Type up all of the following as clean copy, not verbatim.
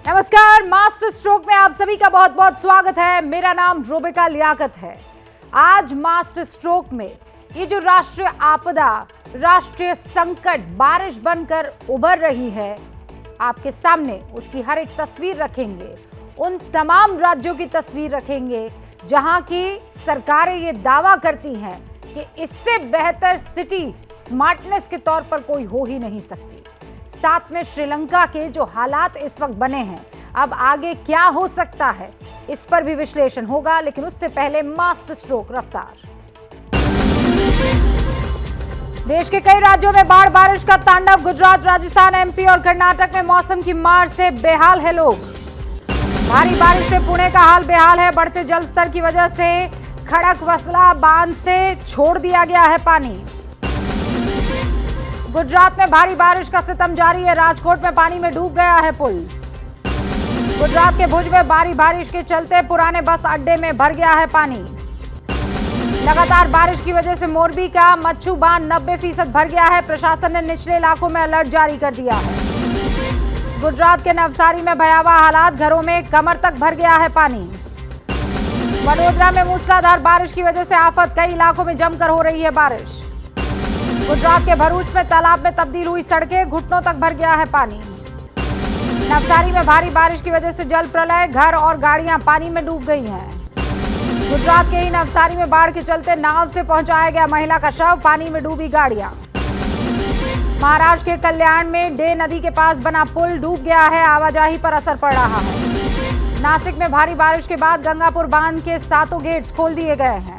नमस्कार, master stroke में आप सभी का बहुत बहुत स्वागत है। मेरा नाम रोबिका लियाकत है। आज मास्टर स्ट्रोक में ये जो राष्ट्रीय आपदा, राष्ट्रीय संकट बारिश बनकर उभर रही है, आपके सामने उसकी हर एक तस्वीर रखेंगे। उन तमाम राज्यों की तस्वीर रखेंगे जहां की सरकारें ये दावा करती हैं कि इससे बेहतर सिटी स्मार्टनेस के तौर पर कोई हो ही नहीं सकती। साथ में श्रीलंका के जो हालात इस वक्त बने हैं, अब आगे क्या हो सकता है, इस पर भी विश्लेषण होगा। लेकिन उससे पहले मास्टर स्ट्रोक रफ्तार। देश के कई राज्यों में बाढ़ बारिश का तांडव। गुजरात, राजस्थान, एमपी और कर्नाटक में मौसम की मार से बेहाल है लोग। भारी बारिश से पुणे का हाल बेहाल है। बढ़ते जल स्तर की वजह से खड़कवासला बांध से छोड़ दिया गया है पानी। गुजरात में भारी बारिश का सितम जारी है। राजकोट में पानी में डूब गया है पुल। गुजरात के भुज में भारी बारिश के चलते पुराने बस अड्डे में भर गया है पानी। लगातार बारिश की वजह से मोरबी का मच्छू बांध 90% भर गया है। प्रशासन ने निचले इलाकों में अलर्ट जारी कर दिया है। गुजरात के नवसारी में भयावह हालात, घरों में कमर तक भर गया है पानी। वडोदरा में मूसलाधार बारिश की वजह से आफत, कई इलाकों में जमकर हो रही है बारिश। गुजरात के भरूच में तालाब में तब्दील हुई सड़कें, घुटनों तक भर गया है पानी। नवसारी में भारी बारिश की वजह से जल प्रलय, घर और गाड़ियां पानी में डूब गई हैं। गुजरात के ही नवसारी में बाढ़ के चलते नाव से पहुंचाया गया महिला का शव, पानी में डूबी गाड़ियां। महाराष्ट्र के कल्याण में डे नदी के पास बना पुल डूब गया है, आवाजाही पर असर पड़ रहा है। नासिक में भारी बारिश के बाद गंगापुर बांध के 7 गेट्स खोल दिए गए हैं।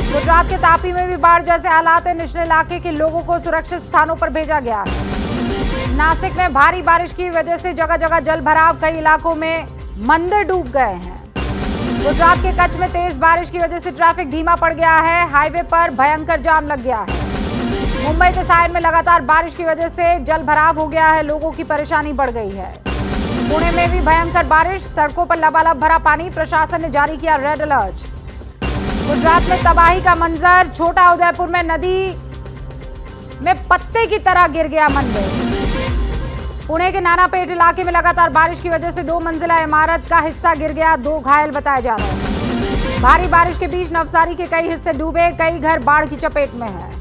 गुजरात के तापी में भी बाढ़ जैसे हालात है, निचले इलाके के लोगों को सुरक्षित स्थानों पर भेजा गया है। नासिक में भारी बारिश की वजह से जगह जगह जल भराव, कई इलाकों में मंदिर डूब गए हैं। गुजरात के कच्छ में तेज बारिश की वजह से ट्रैफिक धीमा पड़ गया है, हाईवे पर भयंकर जाम लग गया है। मुंबई के साइड में लगातार बारिश की वजह से जल भराव हो गया है, लोगों की परेशानी बढ़ गई है। पुणे में भी भयंकर बारिश, सड़कों पर लबालब भरा पानी, प्रशासन ने जारी किया रेड अलर्ट। गुजरात में तबाही का मंजर, छोटा उदयपुर में नदी में पत्ते की तरह गिर गया मंदिर। पुणे के नानापेट इलाके में लगातार बारिश की वजह से 2 मंजिला इमारत का हिस्सा गिर गया, 2 घायल बताए जा रहे हैं। भारी बारिश के बीच नवसारी के कई हिस्से डूबे, कई घर बाढ़ की चपेट में है।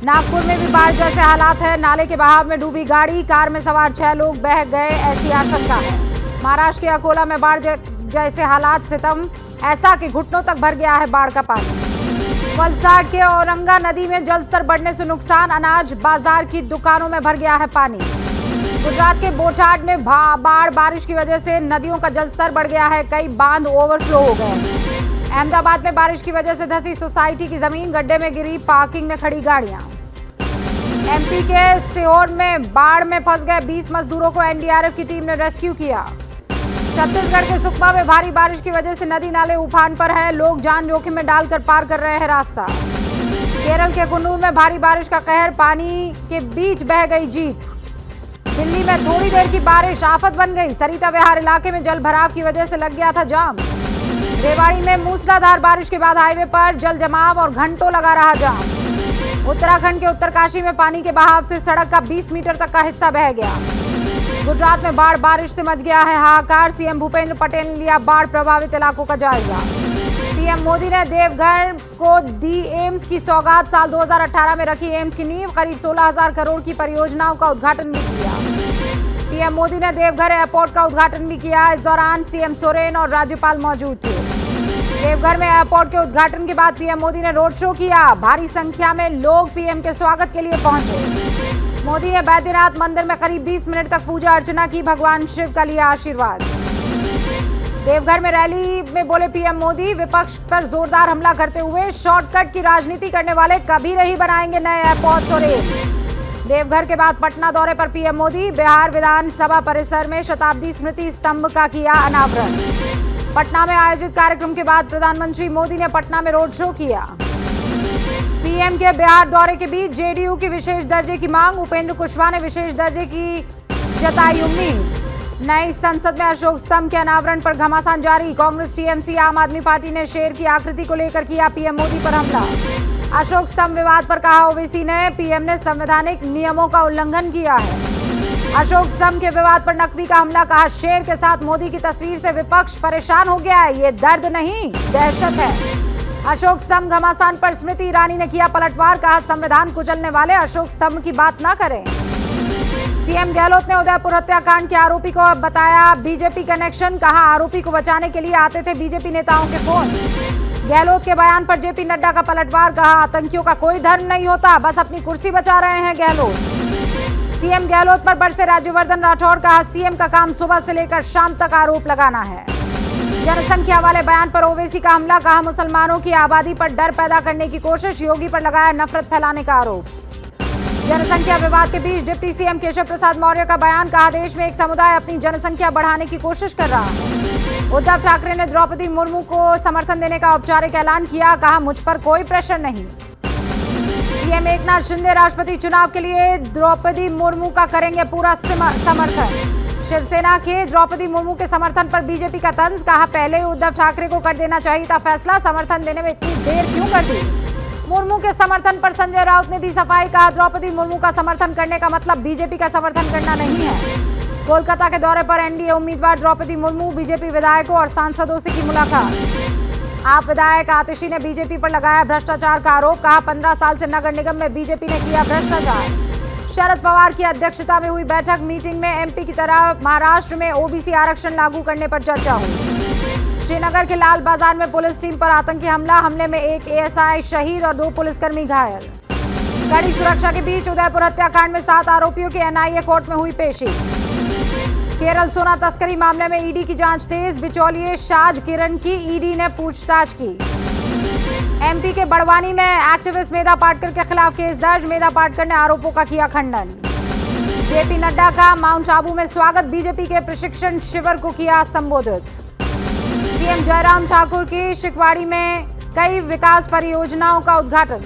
नागपुर में भी बाढ़ जैसे हालात है, नाले के बहाव में डूबी गाड़ी, कार में सवार 6 लोग बह गए, ऐसी आशंका है। महाराष्ट्र के अकोला में बाढ़ जैसे हालात, सितम ऐसा कि घुटनों तक भर गया है बाढ़ का पानी। वलसाड के औरंगा नदी में जलस्तर बढ़ने से नुकसान, अनाज बाजार की दुकानों में भर गया है पानी। गुजरात के बोटाड में बाढ़ बारिश की वजह से नदियों का जलस्तर बढ़ गया है, कई बांध ओवरफ्लो हो गए। अहमदाबाद में बारिश की वजह से धसी सोसाइटी की जमीन, गड्ढे में गिरी पार्किंग में खड़ी गाड़ियां। एमपी के सीहोर में बाढ़ में फंस गए 20 मजदूरों को एनडीआरएफ की टीम ने रेस्क्यू किया। छत्तीसगढ़ के सुकमा में भारी बारिश की वजह से नदी नाले उफान पर है, लोग जान जोखिम में डालकर पार कर रहे हैं रास्ता। केरल के कुन्नूर में भारी बारिश का कहर, पानी के बीच बह गई जीप। दिल्ली में थोड़ी देर की बारिश आफत बन गई, सरिता विहार इलाके में जल भराव की वजह से लग गया था जाम। रेवाड़ी में मूसलाधार बारिश के बाद हाईवे पर जल जमाव और घंटों लगा रहा जाम। उत्तराखंड के उत्तरकाशी में पानी के बहाव से सड़क का 20 मीटर तक का हिस्सा बह गया। गुजरात में बाढ़ बारिश से मच गया है हाहाकार, सीएम भूपेंद्र पटेल ने लिया बाढ़ प्रभावित इलाकों का जायजा। पीएम मोदी ने देवघर को दी एम्स की सौगात, साल 2018 में रखी एम्स की नींव, करीब 16,000 करोड़ की परियोजनाओं का उद्घाटन भी किया। पीएम मोदी ने देवघर एयरपोर्ट का उद्घाटन भी किया। इस दौरान सीएम सोरेन और राज्यपाल मौजूद थे। देवघर में एयरपोर्ट के उद्घाटन के बाद पीएम मोदी ने रोड शो किया, भारी संख्या में लोग पीएम के स्वागत के लिए पहुंचे। मोदी ने बैद्यनाथ मंदिर में करीब 20 मिनट तक पूजा अर्चना की, भगवान शिव का लिया आशीर्वाद। देवघर में रैली में बोले पीएम मोदी, विपक्ष पर जोरदार हमला करते हुए शॉर्टकट की राजनीति करने वाले कभी नहीं बनाएंगे नए एयरपोर्ट और रेल। देवघर के बाद पटना दौरे पर पीएम मोदी, बिहार विधानसभा परिसर में शताब्दी स्मृति स्तंभ का किया अनावरण। पटना में आयोजित कार्यक्रम के बाद प्रधानमंत्री मोदी ने पटना में रोड शो किया। पीएम के बिहार दौरे के बीच जेडीयू की विशेष दर्जे की मांग, उपेंद्र कुशवाहा ने विशेष दर्जे की जताई उम्मीद। नई संसद में अशोक स्तंभ के अनावरण पर घमासान जारी, कांग्रेस, टीएमसी, आम आदमी पार्टी ने शेर की आकृति को लेकर किया पीएम मोदी पर हमला। अशोक स्तंभ विवाद पर कहा ओवैसी ने, पीएम ने संवैधानिक नियमों का उल्लंघन किया है। अशोक स्तंभ के विवाद पर नकवी का हमला, कहा शेर के साथ मोदी की तस्वीर से विपक्ष परेशान हो गया है, ये दर्द नहीं दहशत है। अशोक स्तंभ घमासान पर स्मृति ईरानी ने किया पलटवार, कहा संविधान कुचलने वाले अशोक स्तंभ की बात ना करें। सीएम गहलोत ने उदयपुर हत्याकांड के आरोपी को बताया बीजेपी कनेक्शन, कहा आरोपी को बचाने के लिए आते थे बीजेपी नेताओं के फोन। गहलोत के बयान पर जेपी नड्डा का पलटवार, कहा आतंकियों का कोई धर्म नहीं होता, बस अपनी कुर्सी बचा रहे हैं गहलोत। सीएम गहलोत पर बरसे राज्यवर्धन राठौड़, कहा सीएम का काम सुबह से लेकर शाम तक आरोप लगाना है। जनसंख्या वाले बयान पर ओवैसी का हमला, कहा मुसलमानों की आबादी पर डर पैदा करने की कोशिश, योगी पर लगाया नफरत फैलाने का आरोप। जनसंख्या विवाद के बीच डिप्टी सीएम केशव प्रसाद मौर्य का बयान, कहा देश में एक समुदाय अपनी जनसंख्या बढ़ाने की कोशिश कर रहा है। उद्धव ठाकरे ने द्रौपदी मुर्मू को समर्थन देने का औपचारिक ऐलान किया, कहा मुझ पर कोई प्रेशर नहीं। सीएम एकनाथ शिंदे राष्ट्रपति चुनाव के लिए द्रौपदी मुर्मू का करेंगे पूरा समर्थन। शिवसेना के द्रौपदी मुर्मू के समर्थन पर बीजेपी का तंज, कहा पहले ही उद्धव ठाकरे को कर देना चाहिए था फैसला, समर्थन देने में इतनी देर क्यों कर दी। मुर्मू के समर्थन पर संजय राउत ने दी सफाई, कहा द्रौपदी मुर्मू का समर्थन करने का मतलब बीजेपी का समर्थन करना नहीं है। कोलकाता के दौरे पर एनडीए उम्मीदवार द्रौपदी मुर्मू, बीजेपी विधायकों और सांसदों से की मुलाकात। आप विधायक आतिशी ने बीजेपी पर लगाया भ्रष्टाचार का आरोप, कहा 15 साल से नगर निगम में बीजेपी ने किया भ्रष्टाचार। शरद पवार की अध्यक्षता में हुई बैठक, मीटिंग में एमपी की तरह महाराष्ट्र में ओबीसी आरक्षण लागू करने पर चर्चा हुई। श्रीनगर के लाल बाजार में पुलिस टीम पर आतंकी हमला, हमले में एक एएसआई शहीद और 2 पुलिसकर्मी घायल। कड़ी सुरक्षा के बीच उदयपुर हत्याकांड में 7 आरोपियों की एनआईए कोर्ट में हुई पेशी। केरल सोना तस्करी मामले में ईडी की जांच तेज, बिचौलिए शाज किरण की ईडी ने पूछताछ की। एमपी के बड़वानी में एक्टिविस्ट मेधा पाटकर के खिलाफ केस दर्ज, मेधा पाटकर ने आरोपों का किया खंडन। जेपी नड्डा का माउंट आबू में स्वागत, बीजेपी के प्रशिक्षण शिविर को किया संबोधित। सीएम जयराम ठाकुर की शिकवाड़ी में कई विकास परियोजनाओं का उद्घाटन।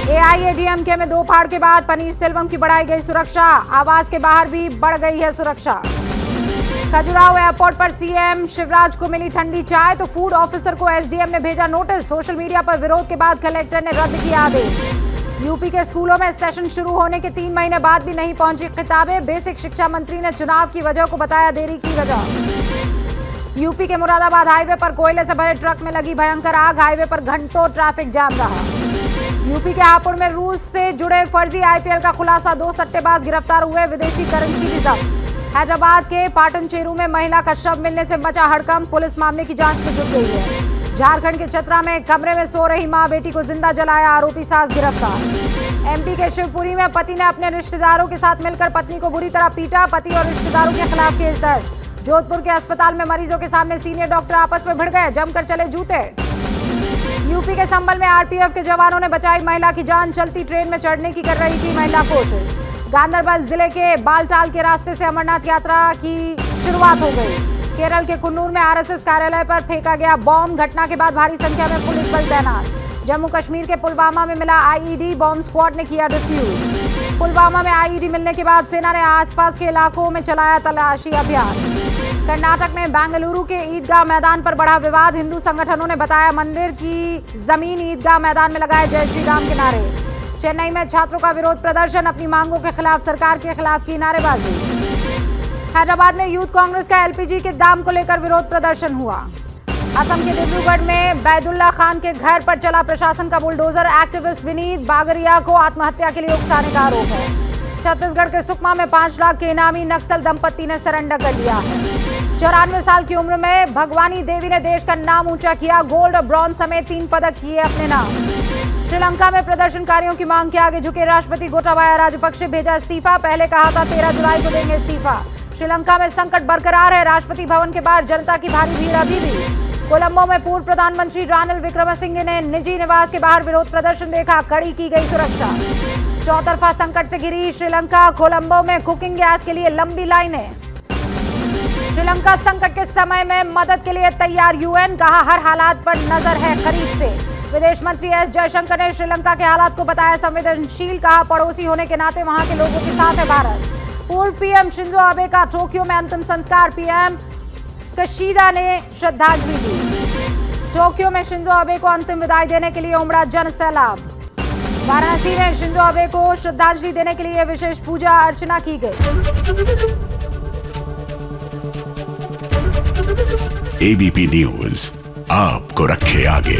एआईएडीएमके में 2 फाड़ के बाद पनीरसेल्वम की बढ़ाई गई सुरक्षा, आवास के बाहर भी बढ़ गई है सुरक्षा। खजुराहो एयरपोर्ट पर सीएम शिवराज को मिली ठंडी चाय, तो फूड ऑफिसर को एसडीएम ने भेजा नोटिस, सोशल मीडिया पर विरोध के बाद कलेक्टर ने रद्द किया आदेश। यूपी के स्कूलों में सेशन शुरू होने के 3 महीने बाद भी नहीं पहुंची किताबें, बेसिक शिक्षा मंत्री ने चुनाव की वजह को बताया देरी की वजह। यूपी के मुरादाबाद हाईवे पर कोयले से भरे ट्रक में लगी भयंकर आग, हाईवे पर घंटों ट्रैफिक जाम रहा। यूपी के हापुड़ में रूस से जुड़े फर्जी आईपीएल का खुलासा, 2 सट्टेबाज गिरफ्तार हुए, विदेशी करेंसी भी जब्त। हैदराबाद के पाटन चेरू में महिला का शव मिलने से मचा हड़कंप, पुलिस मामले की जांच में जुट गई है। झारखंड के चतरा में कमरे में सो रही मां बेटी को जिंदा जलाया, आरोपी सास गिरफ्तार। एमपी के शिवपुरी में पति ने अपने रिश्तेदारों के साथ मिलकर पत्नी को बुरी तरह पीटा, पति और रिश्तेदारों के खिलाफ केस दर्ज। जोधपुर के अस्पताल में मरीजों के सामने सीनियर डॉक्टर आपस में भिड़ गए, जमकर चले जूते। यूपी के संभल में आरपीएफ के जवानों ने बचाई महिला की जान, चलती ट्रेन में चढ़ने की कर रही थी महिला कोशिश। गांधरबल जिले के बालटाल के रास्ते से अमरनाथ यात्रा की शुरुआत हो गई। केरल के कुन्नूर में आरएसएस कार्यालय पर फेंका गया बॉम्ब, घटना के बाद भारी संख्या में पुलिस बल तैनात। जम्मू कश्मीर के पुलवामा में मिला आईईडी, बॉम्ब स्क्वाड ने किया डिफ्यूज। पुलवामा में आईईडी मिलने के बाद सेना ने आसपास के इलाकों में चलाया तलाशी अभियान। कर्नाटक में बेंगलुरु के ईदगाह मैदान पर बढ़ा विवाद, हिंदू संगठनों ने बताया मंदिर की जमीन ईदगाह मैदान में लगाए जय श्री राम के नारे। चेन्नई में छात्रों का विरोध प्रदर्शन, अपनी मांगों के खिलाफ सरकार के खिलाफ की नारेबाजी। हैदराबाद में यूथ कांग्रेस का एलपीजी के दाम को लेकर विरोध प्रदर्शन हुआ। असम के डिब्रूगढ़ में बैदुल्ला खान के घर पर चला प्रशासन का बुलडोजर, एक्टिविस्ट विनीत बागरिया को आत्महत्या के लिए उकसाने का आरोप है। छत्तीसगढ़ के सुकमा में 5 लाख के इनामी नक्सल दंपति ने सरेंडर कर लिया है। 94 साल की उम्र में भगवानी देवी ने देश का नाम ऊंचा किया, गोल्ड और ब्रॉन्ज समेत 3 पदक किए अपने नाम। श्रीलंका में प्रदर्शनकारियों की मांग के आगे झुके राष्ट्रपति गोटाबाया राजपक्षे, भेजा इस्तीफा, पहले कहा था 13 जुलाई को देंगे इस्तीफा। श्रीलंका में संकट बरकरार है, राष्ट्रपति भवन के बाहर जनता की भारी भीड़ अभी भी। कोलंबो में पूर्व प्रधानमंत्री रानिल विक्रमसिंघे ने निजी निवास के बाहर विरोध प्रदर्शन देखा, कड़ी की गई सुरक्षा। चौतरफा संकट से घिरी श्रीलंका, कोलंबो में कुकिंग गैस के लिए लंबी लाइनें। श्रीलंका संकट के समय में मदद के लिए तैयार यूएन, कहा हर हालात पर नजर है करीब से। विदेश मंत्री एस जयशंकर ने श्रीलंका के हालात को बताया संवेदनशील, कहा पड़ोसी होने के नाते वहां के लोगों के साथ है भारत। पूर्व पीएम शिंजो आबे का टोक्यो में अंतिम संस्कार, पीएम कशीदा ने श्रद्धांजलि दी। टोक्यो में शिंजो आबे को अंतिम विदाई देने के लिए उमड़ा जन सैलाब। वाराणसी में शिंजो आबे को श्रद्धांजलि देने के लिए विशेष पूजा अर्चना की गई। एबीपी न्यूज आपको रखे आगे।